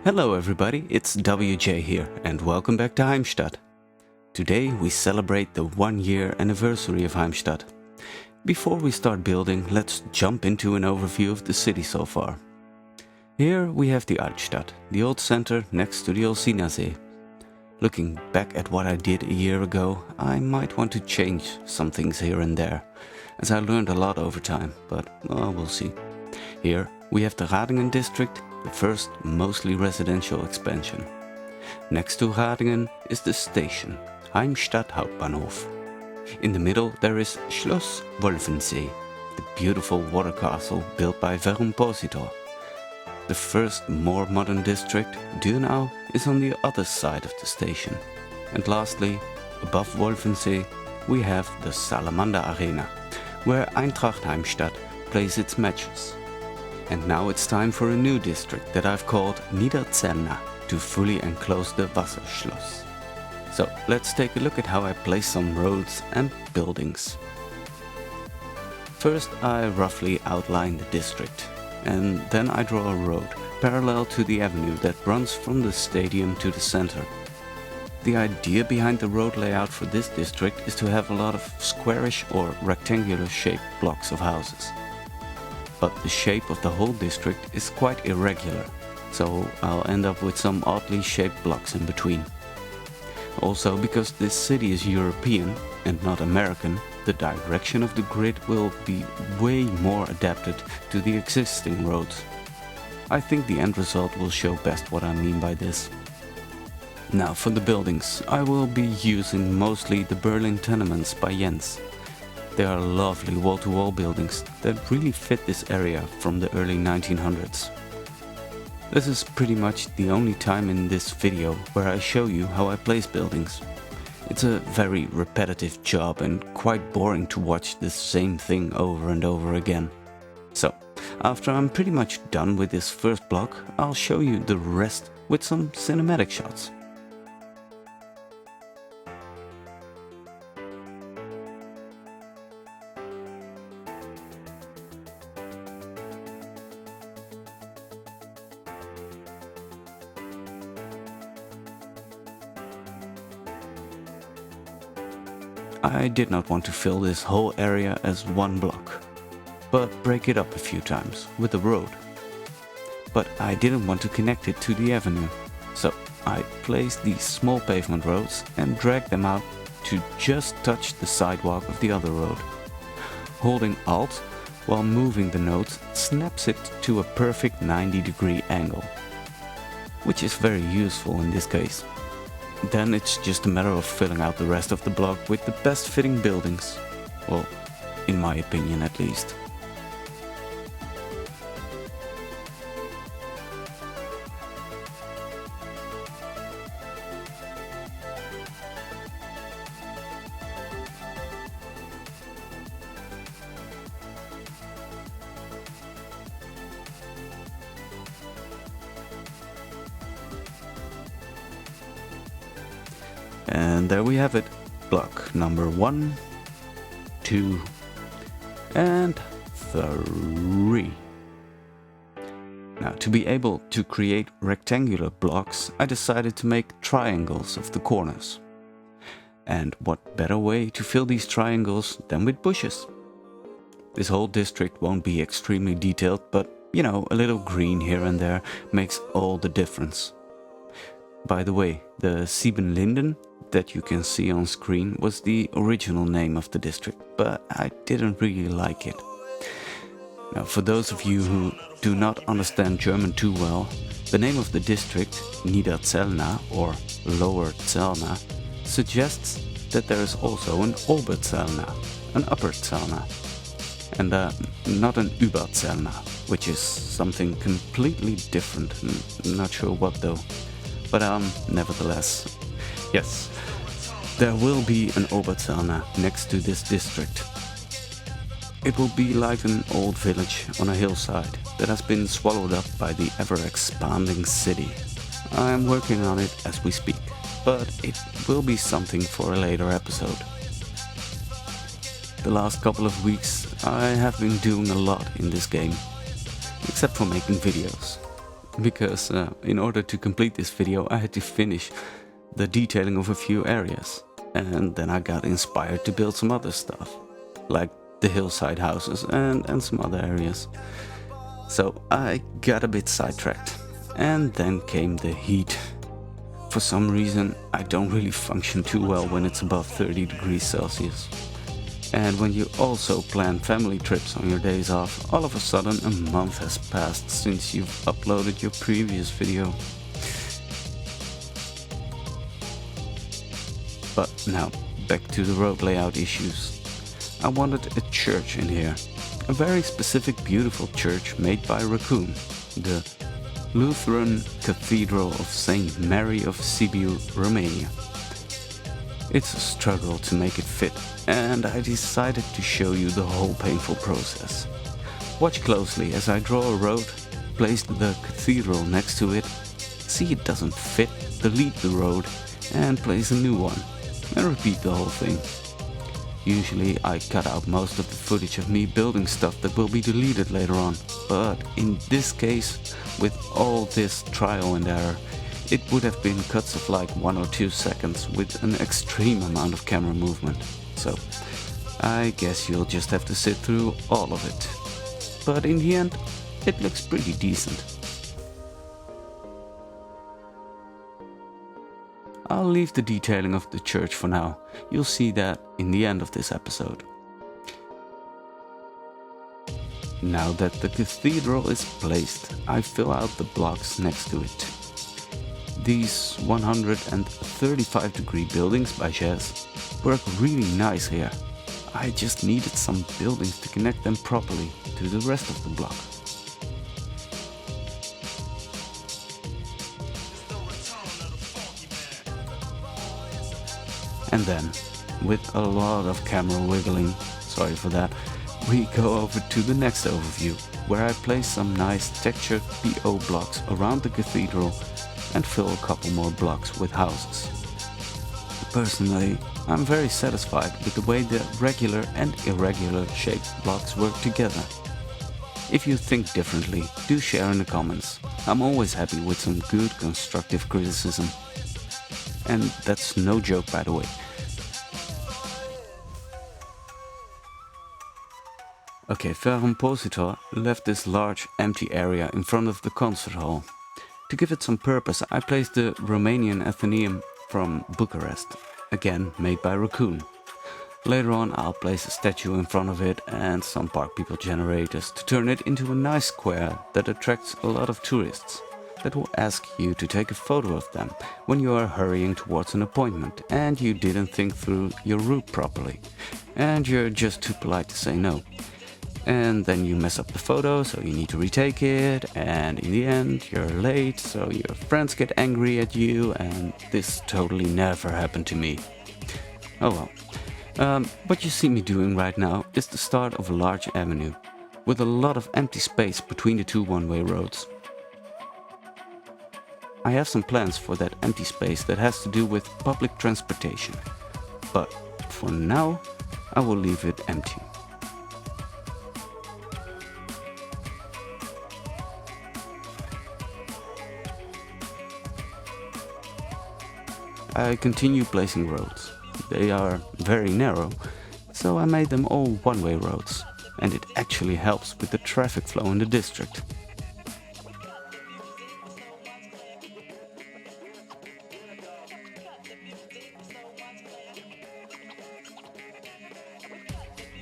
Hello everybody, it's WJ here and welcome back to Heimstadt. Today we celebrate the 1-year anniversary of Heimstadt. Before we start building, let's jump into an overview of the city so far. Here we have the Heimstadt, the old center next to the Olsina. Looking back at what I did a year ago, I might want to change some things here and there, as I learned a lot over time, but we'll see. Here we have the Radingen district, the first mostly residential expansion. Next to Radingen is the station, Heimstadt Hauptbahnhof. In the middle there is Schloss Wolfensee, the beautiful water castle built by Verumpositor. The first more modern district, Dürnau, is on the other side of the station. And lastly, above Wolfensee, we have the Salamander Arena, where Eintracht Heimstadt plays its matches. And now it's time for a new district that I've called Niederzelna to fully enclose the Wasserschloss. So let's take a look at how I place some roads and buildings. First I roughly outline the district, and then I draw a road parallel to the avenue that runs from the stadium to the center. The idea behind the road layout for this district is to have a lot of squarish or rectangular shaped blocks of houses. But the shape of the whole district is quite irregular, so I'll end up with some oddly shaped blocks in between. Also, because this city is European and not American, the direction of the grid will be way more adapted to the existing roads. I think the end result will show best what I mean by this. Now for the buildings, I will be using mostly the Berlin tenements by Jens. They are lovely wall-to-wall buildings that really fit this area from the early 1900s. This is pretty much the only time in this video where I show you how I place buildings. It's a very repetitive job and quite boring to watch the same thing over and over again. So, after I'm pretty much done with this first block, I'll show you the rest with some cinematic shots. I did not want to fill this whole area as one block, but break it up a few times with a road. But I didn't want to connect it to the avenue, so I placed these small pavement roads and dragged them out to just touch the sidewalk of the other road. Holding Alt while moving the nodes snaps it to a perfect 90-degree angle, which is very useful in this case. Then it's just a matter of filling out the rest of the block with the best fitting buildings. Well, in my opinion at least. And there we have it, block number 1, 2, and 3. Now, to be able to create rectangular blocks, I decided to make triangles of the corners. And what better way to fill these triangles than with bushes? This whole district won't be extremely detailed, but you know, a little green here and there makes all the difference. By the way, the Siebenlinden that you can see on screen was the original name of the district, but I didn't really like it. Now, for those of you who do not understand German too well, the name of the district, Niederzelna or Lower Zelna, suggests that there is also an Oberzelna, an Upper Zelna, and not an Überzelna, which is something completely different. Not sure what though. But nevertheless, yes, there will be an Oberzelna next to this district. It will be like an old village on a hillside that has been swallowed up by the ever-expanding city. I am working on it as we speak, but it will be something for a later episode. The last couple of weeks I have been doing a lot in this game, except for making videos. because in order to complete this video I had to finish the detailing of a few areas, and then I got inspired to build some other stuff, like the hillside houses and some other areas. So I got a bit sidetracked, and then came the heat. For some reason I don't really function too well when it's above 30 degrees Celsius. And when you also plan family trips on your days off, all of a sudden a month has passed since you've uploaded your previous video. But now, back to the road layout issues. I wanted a church in here. A very specific beautiful church made by Raccoon, the Lutheran Cathedral of Saint Mary of Sibiu, Romania. It's a struggle to make it fit, and I decided to show you the whole painful process. Watch closely as I draw a road, place the cathedral next to it, see it doesn't fit, delete the road and place a new one, and repeat the whole thing. Usually I cut out most of the footage of me building stuff that will be deleted later on, but in this case, with all this trial and error, it would have been cuts of like 1 or 2 seconds with an extreme amount of camera movement. So I guess you'll just have to sit through all of it. But in the end, it looks pretty decent. I'll leave the detailing of the church for now. You'll see that in the end of this episode. Now that the cathedral is placed, I fill out the blocks next to it. These 135 degree buildings by Jazz work really nice here. I just needed some buildings to connect them properly to the rest of the block. And then, with a lot of camera wiggling, sorry for that, we go over to the next overview, where I place some nice textured PO blocks around the cathedral and fill a couple more blocks with houses. Personally, I'm very satisfied with the way the regular and irregular shaped blocks work together. If you think differently, do share in the comments. I'm always happy with some good constructive criticism. And that's no joke, by the way. Okay, Verumpositor left this large empty area in front of the concert hall. To give it some purpose, I placed the Romanian Athenaeum from Bucharest, again made by Raccoon. Later on I'll place a statue in front of it and some Park People generators to turn it into a nice square that attracts a lot of tourists that will ask you to take a photo of them when you are hurrying towards an appointment and you didn't think through your route properly and you're just too polite to say no. And then you mess up the photo, so you need to retake it, and in the end you're late, so your friends get angry at you, and this totally never happened to me. Oh well. What you see me doing right now is the start of a large avenue, with a lot of empty space between the two one-way roads. I have some plans for that empty space that has to do with public transportation, but for now I will leave it empty. I continue placing roads. They are very narrow, so I made them all one-way roads, and it actually helps with the traffic flow in the district.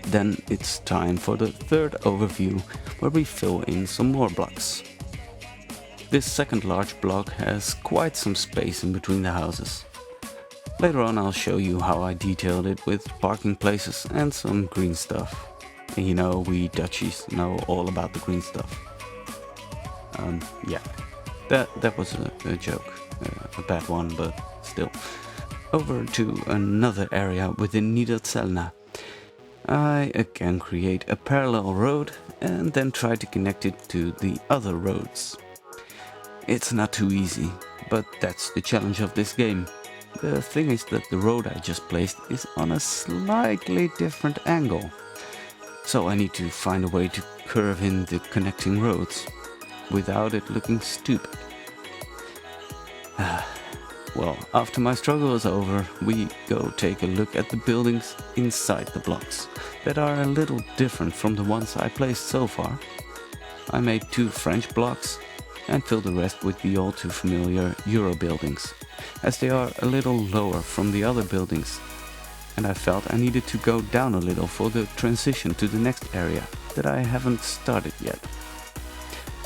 Then it's time for the third overview, where we fill in some more blocks. This second large block has quite some space in between the houses. Later on I'll show you how I detailed it with parking places and some green stuff. And you know, we Dutchies know all about the green stuff. Yeah, that was a joke, a bad one, but still. Over to another area within Niederzelna. I again create a parallel road and then try to connect it to the other roads. It's not too easy, but that's the challenge of this game. The thing is that the road I just placed is on a slightly different angle. So I need to find a way to curve in the connecting roads. without it looking stupid. Well, after my struggle is over, we go take a look at the buildings inside the blocks that are a little different from the ones I placed so far. I made 2 French blocks and filled the rest with the all too familiar Euro buildings, as they are a little lower from the other buildings, and I felt I needed to go down a little for the transition to the next area that I haven't started yet.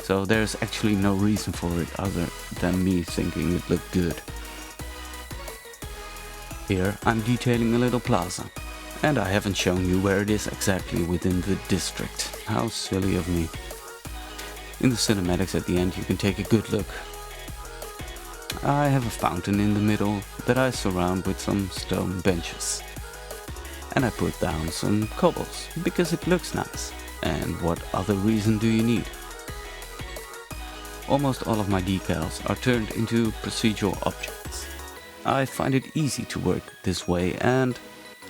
So there's actually no reason for it other than me thinking it looked good. Here I'm detailing a little plaza, and I haven't shown you where it is exactly within the district. How silly of me. In the cinematics at the end you can take a good look. I have a fountain in the middle that I surround with some stone benches. And I put down some cobbles because it looks nice. And what other reason do you need? Almost all of my decals are turned into procedural objects. I find it easy to work this way, and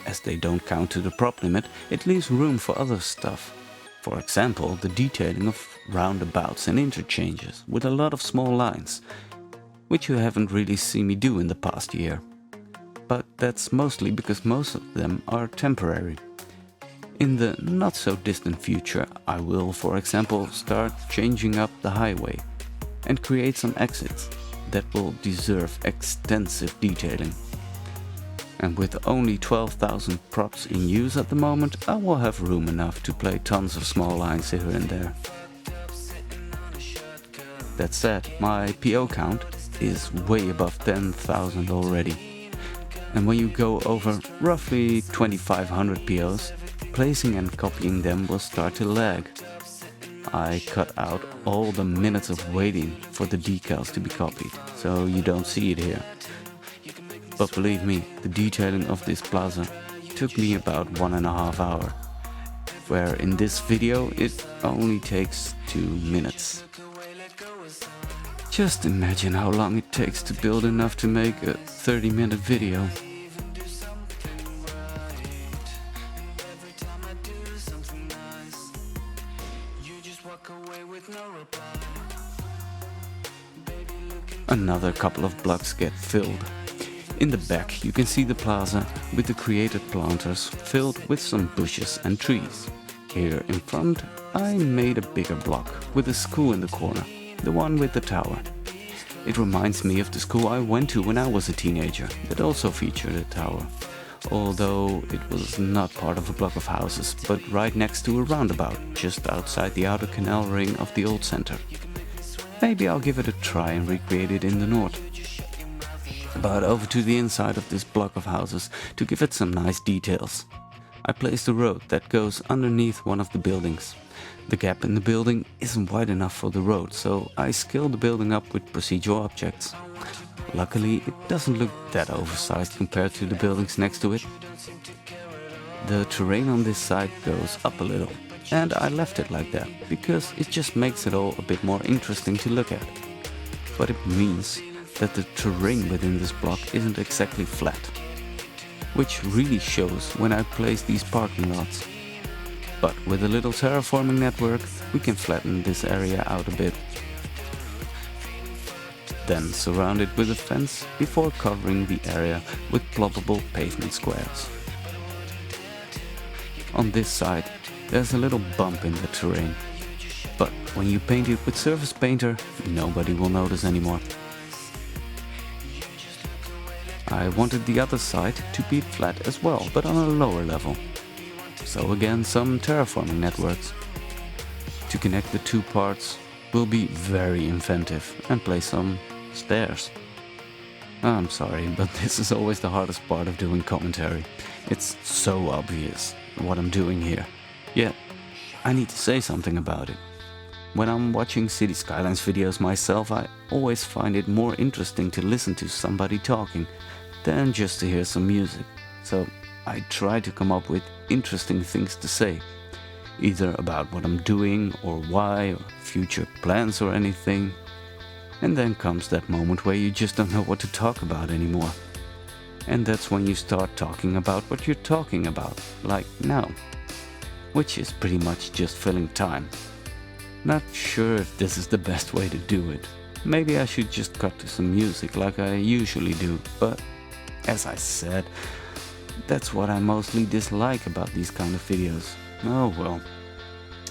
as they don't count to the prop limit, it leaves room for other stuff. For example, the detailing of roundabouts and interchanges with a lot of small lines, which you haven't really seen me do in the past year. But that's mostly because most of them are temporary. In the not so distant future, I will, for example, start changing up the highway and create some exits that will deserve extensive detailing. And with only 12,000 props in use at the moment, I will have room enough to play tons of small lines here and there. That said, my PO count is way above 10,000 already. And when you go over roughly 2,500 POs, placing and copying them will start to lag. I cut out all the minutes of waiting for the decals to be copied, so you don't see it here. But believe me, the detailing of this plaza took me about 1.5 hours, where in this video it only takes 2 minutes. Just imagine how long it takes to build enough to make a 30-minute video. Another couple of blocks get filled. In the back you can see the plaza with the created planters filled with some bushes and trees. Here in front I made a bigger block with a school in the corner, the one with the tower. It reminds me of the school I went to when I was a teenager that also featured a tower, although it was not part of a block of houses but right next to a roundabout just outside the outer canal ring of the old center. Maybe I'll give it a try and recreate it in the Noord. But over to the inside of this block of houses to give it some nice details. I placed a road that goes underneath one of the buildings. The gap in the building isn't wide enough for the road, so I scaled the building up with procedural objects. Luckily, it doesn't look that oversized compared to the buildings next to it. The terrain on this side goes up a little, and I left it like that because it just makes it all a bit more interesting to look at. But it means that the terrain within this block isn't exactly flat, which really shows when I place these parking lots. But with a little terraforming network, we can flatten this area out a bit. Then surround it with a fence before covering the area with ploppable pavement squares. On this side, there's a little bump in the terrain, but when you paint it with surface painter, nobody will notice anymore. I wanted the other side to be flat as well, but on a lower level. So again, some terraforming networks. To connect the two parts will be very inventive and place some stairs. I'm sorry, but this is always the hardest part of doing commentary. It's so obvious what I'm doing here. Yet, I need to say something about it. When I'm watching City Skylines videos myself, I always find it more interesting to listen to somebody talking than just to hear some music. So I try to come up with interesting things to say, either about what I'm doing or why or future plans or anything. And then comes that moment where you just don't know what to talk about anymore. And that's when you start talking about what you're talking about, like now, which is pretty much just filling time. Not sure if this is the best way to do it. Maybe I should just cut to some music like I usually do, but as I said, that's what I mostly dislike about these kind of videos. Oh well,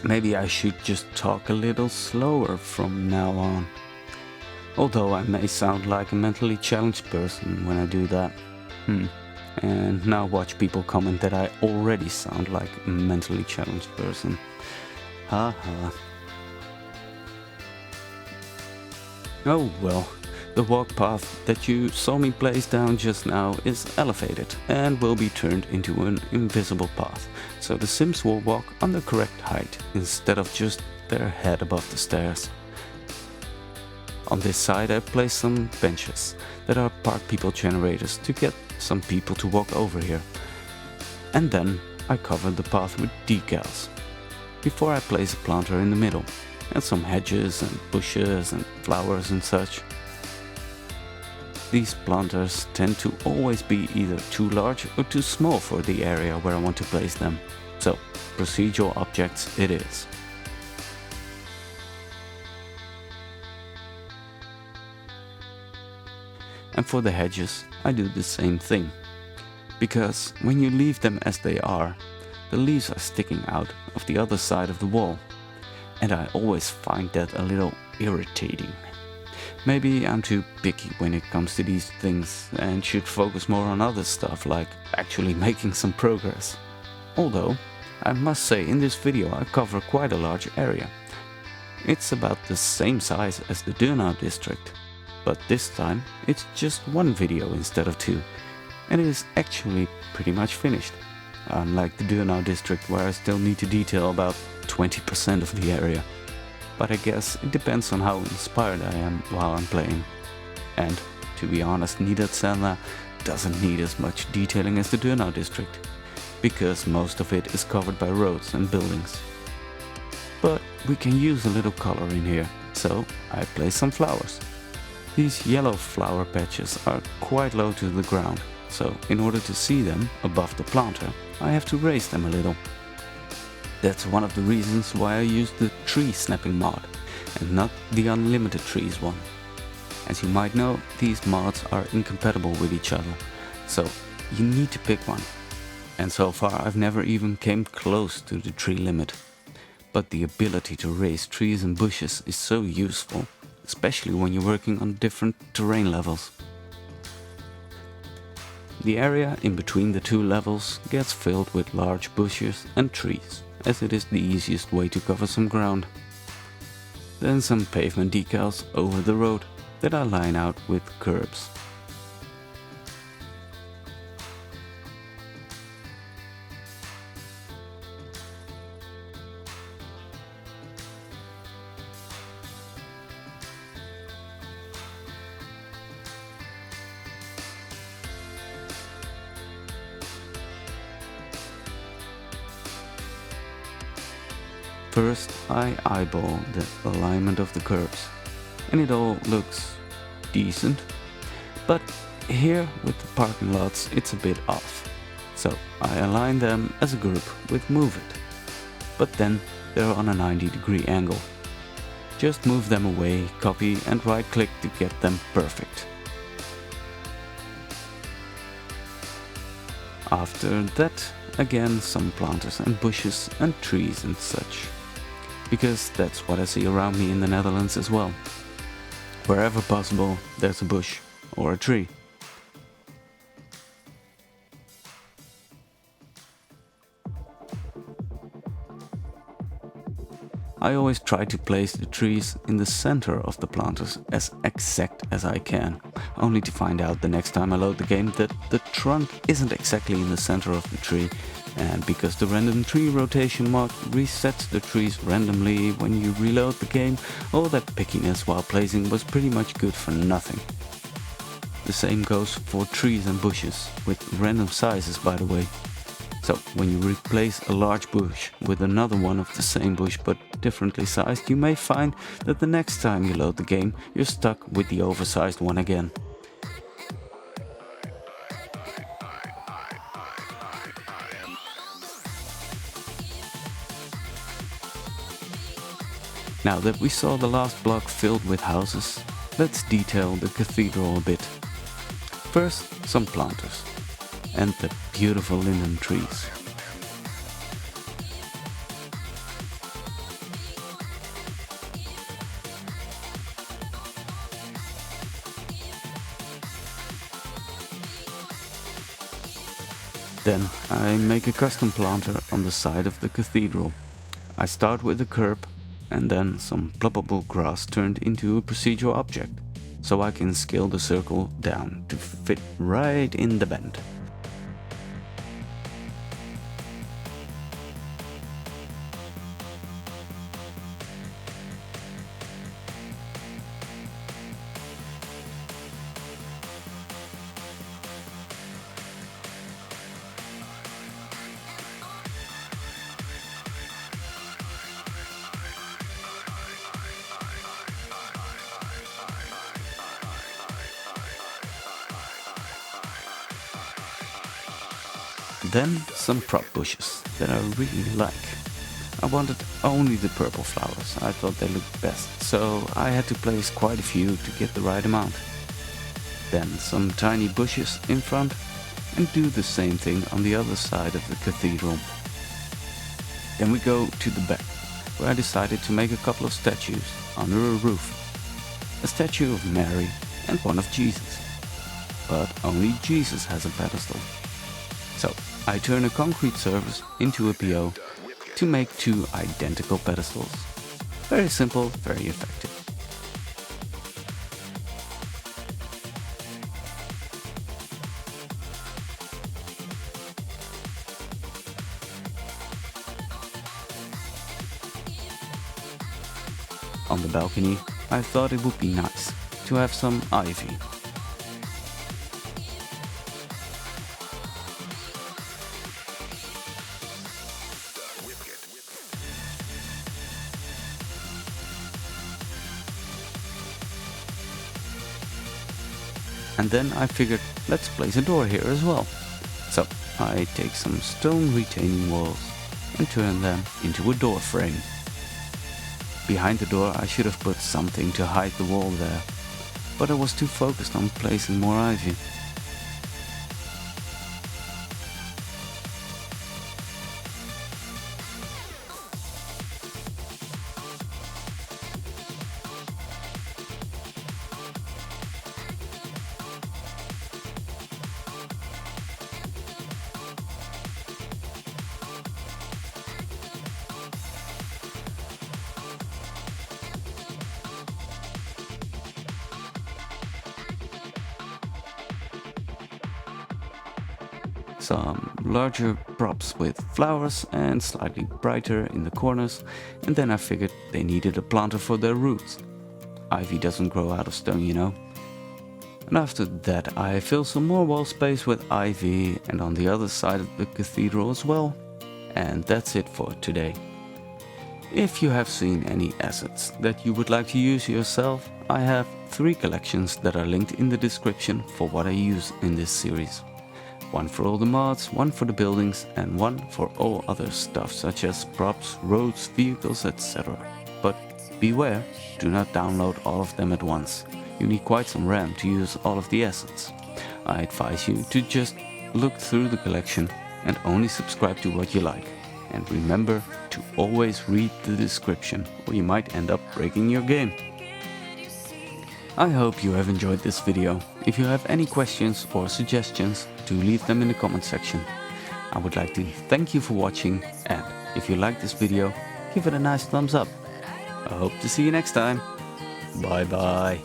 maybe I should just talk a little slower from now on. Although I may sound like a mentally challenged person when I do that. And now watch people comment that I already sound like a mentally challenged person. Haha. Oh well, the walk path that you saw me place down just now is elevated and will be turned into an invisible path, so the Sims will walk on the correct height instead of just their head above the stairs. On this side I placed some benches that are park people generators to get some people to walk over here. And then I covered the path with decals, before I place a planter in the middle, and some hedges and bushes and flowers and such. These planters tend to always be either too large or too small for the area where I want to place them, so procedural objects it is. And for the hedges I do the same thing, because when you leave them as they are, the leaves are sticking out of the other side of the wall, and I always find that a little irritating. Maybe I'm too picky when it comes to these things and should focus more on other stuff like actually making some progress. Although, I must say in this video I cover quite a large area. It's about the same size as the Donau district, but this time it's just one video instead of two, and it is actually pretty much finished. Unlike the Donau district where I still need to detail about 20% of the area. But I guess it depends on how inspired I am while I'm playing. And to be honest, Niederzelna doesn't need as much detailing as the Donau district, because most of it is covered by roads and buildings. But we can use a little color in here, so I place some flowers. These yellow flower patches are quite low to the ground, so in order to see them above the planter, I have to raise them a little. That's one of the reasons why I use the tree snapping mod and not the unlimited trees one. As you might know, these mods are incompatible with each other, so you need to pick one. And so far I've never even came close to the tree limit. But the ability to raise trees and bushes is so useful, especially when you're working on different terrain levels. The area in between the two levels gets filled with large bushes and trees, as it is the easiest way to cover some ground. Then some pavement decals over the road that I line out with curbs. First I eyeball the alignment of the curbs, and it all looks decent, but here with the parking lots it's a bit off. So I align them as a group with Move It, but then they're on a 90-degree angle. Just move them away, copy and right click to get them perfect. After that, again some planters and bushes and trees and such. Because that's what I see around me in the Netherlands as well. Wherever possible, there's a bush or a tree. I always try to place the trees in the center of the planters as exact as I can, only to find out the next time I load the game that the trunk isn't exactly in the center of the tree, and because the random tree rotation mod resets the trees randomly when you reload the game, all that pickiness while placing was pretty much good for nothing. The same goes for trees and bushes, with random sizes by the way. So when you replace a large bush with another one of the same bush but differently sized, you may find that the next time you load the game, you're stuck with the oversized one again. Now that we saw the last block filled with houses, let's detail the cathedral a bit. First, some planters and the beautiful linden trees. Then I make a custom planter on the side of the cathedral. I start with a curb and then some ploppable grass turned into a procedural object, so I can scale the circle down to fit right in the bend. Then some prop bushes that I really like. I wanted only the purple flowers, I thought they looked best, so I had to place quite a few to get the right amount. Then some tiny bushes in front and do the same thing on the other side of the cathedral. Then we go to the back, where I decided to make a couple of statues under a roof. A statue of Mary and one of Jesus. But only Jesus has a pedestal. So I turn a concrete surface into a PO to make two identical pedestals. Very simple, very effective. On the balcony, I thought it would be nice to have some ivy. And then I figured, let's place a door here as well. So I take some stone retaining walls and turn them into a door frame. Behind the door I should have put something to hide the wall there, but I was too focused on placing more ivy. Some larger props with flowers and slightly brighter in the corners, and then I figured they needed a planter for their roots. Ivy doesn't grow out of stone, you know. And after that I fill some more wall space with ivy and on the other side of the cathedral as well. And that's it for today. If you have seen any assets that you would like to use yourself, I have 3 collections that are linked in the description for what I use in this series. One for all the mods, one for the buildings, and one for all other stuff such as props, roads, vehicles, etc. But beware, do not download all of them at once. You need quite some RAM to use all of the assets. I advise you to just look through the collection and only subscribe to what you like. And remember to always read the description, or you might end up breaking your game. I hope you have enjoyed this video. If you have any questions or suggestions, do leave them in the comment section. I would like to thank you for watching, and if you like this video, give it a nice thumbs up. I hope to see you next time. Bye bye.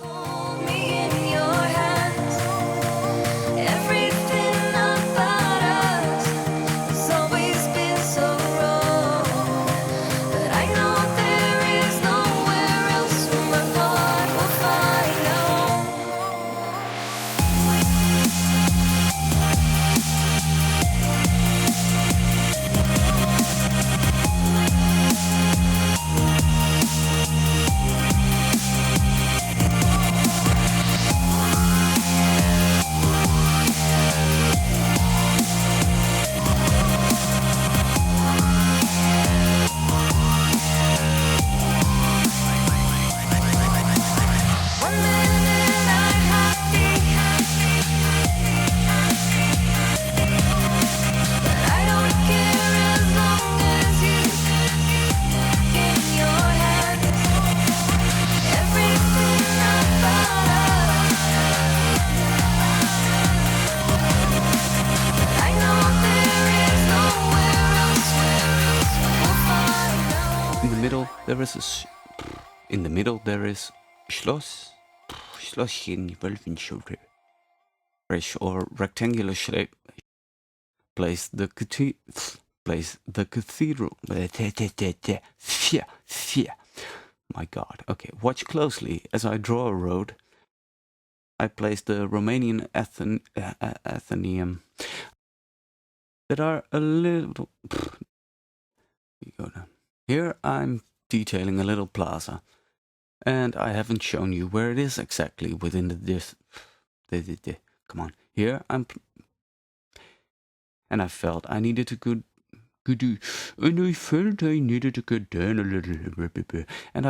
there is in the middle there is Schloss Schlosschen Wölfenschule. Or rectangular shape. Place the cathedral. My God. Okay, watch closely as I draw a road. I place the Romanian Athenaeum that are a little. Here I'm detailing a little plaza, and I haven't shown you where it is exactly within this. Come on, here I'm. And I felt I needed to go do, and I felt I needed to go down a little bit, and